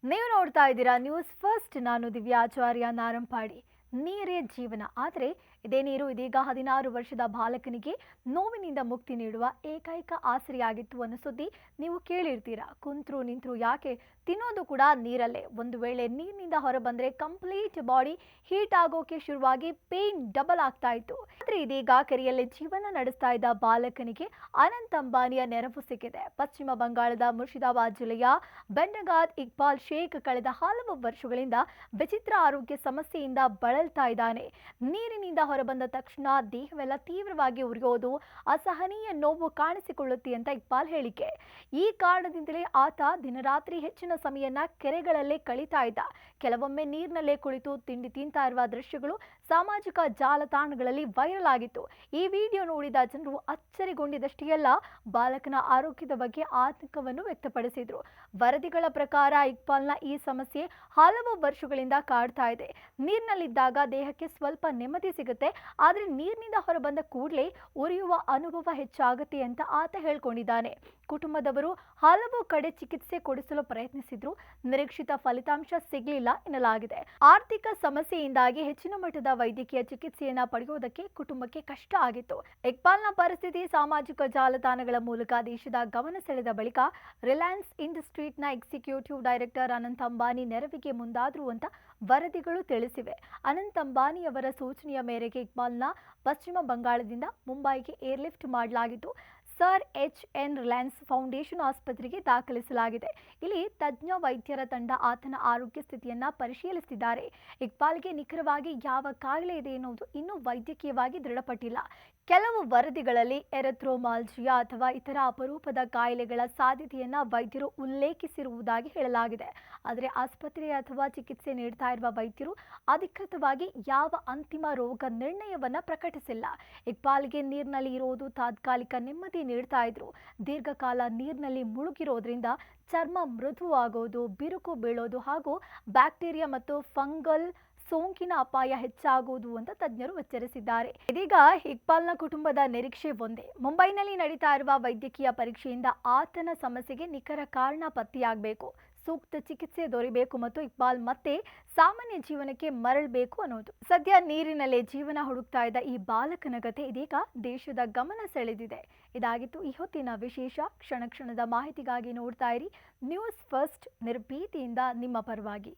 ನೀವು ನೋಡ್ತಾ ಇದ್ದೀರಾ ನ್ಯೂಸ್ ಫಸ್ಟ್. ನಾನು ದಿವ್ಯಾಚಾರ್ಯ ನಾರಂಪಾಡಿ. ನೀರೇ ಜೀವನ. ಆದರೆ ಇದೇ ನೀರು ಇದೀಗ 16 ವರ್ಷದ ಬಾಲಕನಿಗೆ ನೋವಿನಿಂದ ಮುಕ್ತಿ ನೀಡುವ ಏಕೈಕ ಆಸರೆಯಾಗಿತ್ತು ಅನ್ನೋ ಸುದ್ದಿ ನೀವು ಕೇಳಿರ್ತೀರಾ. ಕುಂತ್ರು ನಿಂತ್ರು ಯಾಕೆ, ತಿನ್ನೋದು ಕೂಡ ನೀರಲ್ಲೇ. ಒಂದು ವೇಳೆ ನೀರಿನಿಂದ ಹೊರಬಂದ್ರೆ ಕಂಪ್ಲೀಟ್ ಬಾಡಿ ಹೀಟ್ ಆಗೋಕೆ ಶುರುವಾಗಿ ಪೇನ್ ಡಬಲ್ ಆಗ್ತಾ ಇತ್ತು. ಆದ್ರೆ ಇದೀಗ ಕೆರೆಯಲ್ಲಿ ಜೀವನ ನಡೆಸ್ತಾ ಇದ್ದ ಬಾಲಕನಿಗೆ ಅನಂತ್ ಅಂಬಾನಿಯ ನೆರವು ಸಿಕ್ಕಿದೆ. ಪಶ್ಚಿಮ ಬಂಗಾಳದ ಮುರ್ಷಿದಾಬಾದ್ ಜಿಲ್ಲೆಯ ಬೆಂಡಗಾದ್ ಇಕ್ಬಾಲ್ ಶೇಖ್ ಕಳೆದ ಹಲವು ವರ್ಷಗಳಿಂದ ವಿಚಿತ್ರ ಆರೋಗ್ಯ ಸಮಸ್ಯೆಯಿಂದ ಬಳಲ್ತಾ ಇದ್ದಾನೆ. ನೀರಿನಿಂದ ಹೊರಬಂದ ತಕ್ಷಣ ದೇಹವೆಲ್ಲ ತೀವ್ರವಾಗಿ ಉರಿಯೋದು, ಅಸಹನೀಯ ನೋವು ಕಾಣಿಸಿಕೊಳ್ಳುತ್ತೆ ಅಂತ ಇಕ್ಬಾಲ್ ಹೇಳಿಕೆ. ಈ ಕಾರಣದಿಂದಲೇ ಆತ ದಿನರಾತ್ರಿ ಹೆಚ್ಚಿನ ಸಮಯನ ಕೆರೆಗಳಲ್ಲೇ ಕಳೀತಾ ಇದ್ದ. ಕೆಲವೊಮ್ಮೆ ನೀರಿನಲ್ಲೇ ಕುಳಿತು ತಿಂಡಿ ತಿಂತಾ ಇರುವ ದೃಶ್ಯಗಳು ಸಾಮಾಜಿಕ ಜಾಲತಾಣಗಳಲ್ಲಿ ವೈರಲ್ ಆಗಿತ್ತು. ಈ ವಿಡಿಯೋ ನೋಡಿದ ಜನರು ಅಚ್ಚರಿಗೊಂಡಿದ್ದಷ್ಟೇ ಅಲ್ಲ, ಬಾಲಕನ ಆರೋಗ್ಯದ ಬಗ್ಗೆ ಆತಂಕವನ್ನು ವ್ಯಕ್ತಪಡಿಸಿದ್ರು. ವರದಿಗಳ ಪ್ರಕಾರ ಇಕ್ಬಾಲ್ನ ಈ ಸಮಸ್ಯೆ ಹಲವು ವರ್ಷಗಳಿಂದ ಕಾಡ್ತಾ ಇದೆ. ನೀರಿನಲ್ಲಿದ್ದಾಗ ದೇಹಕ್ಕೆ ಸ್ವಲ್ಪ ನೆಮ್ಮದಿ ಸಿಗುತ್ತೆ, ಆದರೆ ನೀರಿನಿಂದ ಹೊರಬಂದ ಕೂಡಲೇ ಉರಿಯುವ ಅನುಭವ ಹೆಚ್ಚಾಗುತ್ತೆ ಅಂತ ಆತ ಹೇಳ್ಕೊಂಡಿದ್ದಾನೆ. ಕುಟುಂಬದವರು ಹಲವು ಕಡೆ ಚಿಕಿತ್ಸೆ ಕೊಡಿಸಲು ಪ್ರಯತ್ನಿಸಿದ್ರು, ನಿರೀಕ್ಷಿತ ಫಲಿತಾಂಶ ಸಿಗಲಿಲ್ಲ ಎನ್ನಲಾಗಿದೆ. ಆರ್ಥಿಕ ಸಮಸ್ಯೆಯಿಂದಾಗಿ ಹೆಚ್ಚಿನ ಮಟ್ಟದ ವೈದ್ಯಕೀಯ ಚಿಕಿತ್ಸೆಯನ್ನ ಪಡೆಯುವುದಕ್ಕೆ ಕುಟುಂಬಕ್ಕೆ ಕಷ್ಟ ಆಗಿತ್ತು. ಇಕ್ಬಾಲ್ನ ಪರಿಸ್ಥಿತಿ ಸಾಮಾಜಿಕ ಜಾಲತಾಣಗಳ ಮೂಲಕ ದೇಶದ ಗಮನ ಸೆಳೆದ ಬಳಿಕ ರಿಲಯನ್ಸ್ ಇಂಡಸ್ಟ್ರೀಸ್ನ ಎಕ್ಸಿಕ್ಯೂಟಿವ್ ಡೈರೆಕ್ಟರ್ ಅನಂತ್ ಅಂಬಾನಿ ನೆರವಿಗೆ ಮುಂದಾದ್ರು ಅಂತ ವರದಿಗಳು ತಿಳಿಸಿವೆ. ಅನಂತ್ ಅಂಬಾನಿಯವರ ಸೂಚನೆಯ ಮೇರೆಗೆ ಇಕ್ಬಾಲ್ನ ಪಶ್ಚಿಮ ಬಂಗಾಳದಿಂದ ಮುಂಬೈಗೆ ಏರ್ಲಿಫ್ಟ್ ಮಾಡಲಾಗಿದ್ದು, ಸರ್ ಎಚ್.ಎನ್. ರಿಲಯನ್ಸ್ ಫೌಂಡೇಶನ್ ಆಸ್ಪತ್ರೆಗೆ ದಾಖಲಿಸಲಾಗಿದೆ. ಇಲ್ಲಿ ತಜ್ಞ ವೈದ್ಯರ ತಂಡ ಆತನ ಆರೋಗ್ಯ ಸ್ಥಿತಿಯನ್ನ ಪರಿಶೀಲಿಸುತ್ತಿದ್ದಾರೆ. ಇಕ್ಬಾಲ್ಗೆ ನಿಖರವಾಗಿ ಯಾವ ಕಾಯಿಲೆ ಇದೆ ಎನ್ನುವುದು ಇನ್ನೂ ವೈದ್ಯಕೀಯವಾಗಿ ದೃಢಪಟ್ಟಿಲ್ಲ. ಕೆಲವು ವರದಿಗಳಲ್ಲಿ ಎರೆಥ್ರೋಮಾಲ್ಜಿಯಾ ಅಥವಾ ಇತರ ಅಪರೂಪದ ಕಾಯಿಲೆಗಳ ಸಾಧ್ಯತೆಯನ್ನ ವೈದ್ಯರು ಉಲ್ಲೇಖಿಸಿರುವುದಾಗಿ ಹೇಳಲಾಗಿದೆ. ಆದರೆ ಆಸ್ಪತ್ರೆ ಅಥವಾ ಚಿಕಿತ್ಸೆ ನೀಡ್ತಾ ಇರುವ ವೈದ್ಯರು ಅಧಿಕೃತವಾಗಿ ಯಾವ ಅಂತಿಮ ರೋಗ ನಿರ್ಣಯವನ್ನ ಪ್ರಕಟಿಸಿಲ್ಲ. ಇಕ್ಬಾಲ್ಗೆ ನೀರಿನಲ್ಲಿ ಇರೋದು ತಾತ್ಕಾಲಿಕ ನೆಮ್ಮದಿ ನೀಡ್ತಾ ಇದ್ರು. ದೀರ್ಘಕಾಲ ನೀರಿನಲ್ಲಿ ಮುಳುಗಿರೋದ್ರಿಂದ ಚರ್ಮ ಮೃದುವಾಗೋದು, ಬಿರುಕು ಬೀಳೋದು ಹಾಗೂ ಬ್ಯಾಕ್ಟೀರಿಯಾ ಮತ್ತು ಫಂಗಲ್ ಸೋಂಕಿನ ಅಪಾಯ ಹೆಚ್ಚಾಗುವುದು ಅಂತ ತಜ್ಞರು ಎಚ್ಚರಿಸಿದ್ದಾರೆ. ಇದೀಗ ಇಕ್ಬಾಲ್ನ ಕುಟುಂಬದ ನಿರೀಕ್ಷೆ ಒಂದೇ, ಮುಂಬೈನಲ್ಲಿ ನಡೀತಾ ಇರುವ ವೈದ್ಯಕೀಯ ಪರೀಕ್ಷೆಯಿಂದ ಆತನ ಸಮಸ್ಯೆಗೆ ನಿಖರ ಕಾರಣ ಪತ್ತೆಯಾಗಬೇಕು, ಸೂಕ್ತ ಚಿಕಿತ್ಸೆ ದೊರೆಯಬೇಕು ಮತ್ತು ಇಕ್ಬಾಲ್ ಮತ್ತೆ ಸಾಮಾನ್ಯ ಜೀವನಕ್ಕೆ ಮರಳಬೇಕು ಅನ್ನೋದು. ಸದ್ಯ ನೀರಿನಲ್ಲೇ ಜೀವನ ಹುಡುಕ್ತಾ ಇದ್ದ ಈ ಬಾಲಕನ ಕತೆ ಇದೀಗ ದೇಶದ ಗಮನ ಸೆಳೆದಿದೆ. ಇದಾಗಿತ್ತು ಈ ಹೊತ್ತಿನ ವಿಶೇಷ. ಕ್ಷಣ ಕ್ಷಣದ ಮಾಹಿತಿಗಾಗಿ ನೋಡ್ತಾ ಇರಿ ನ್ಯೂಸ್ ಫಸ್ಟ್, ನಿರ್ಭೀತಿಯಿಂದ ನಿಮ್ಮ ಪರವಾಗಿ.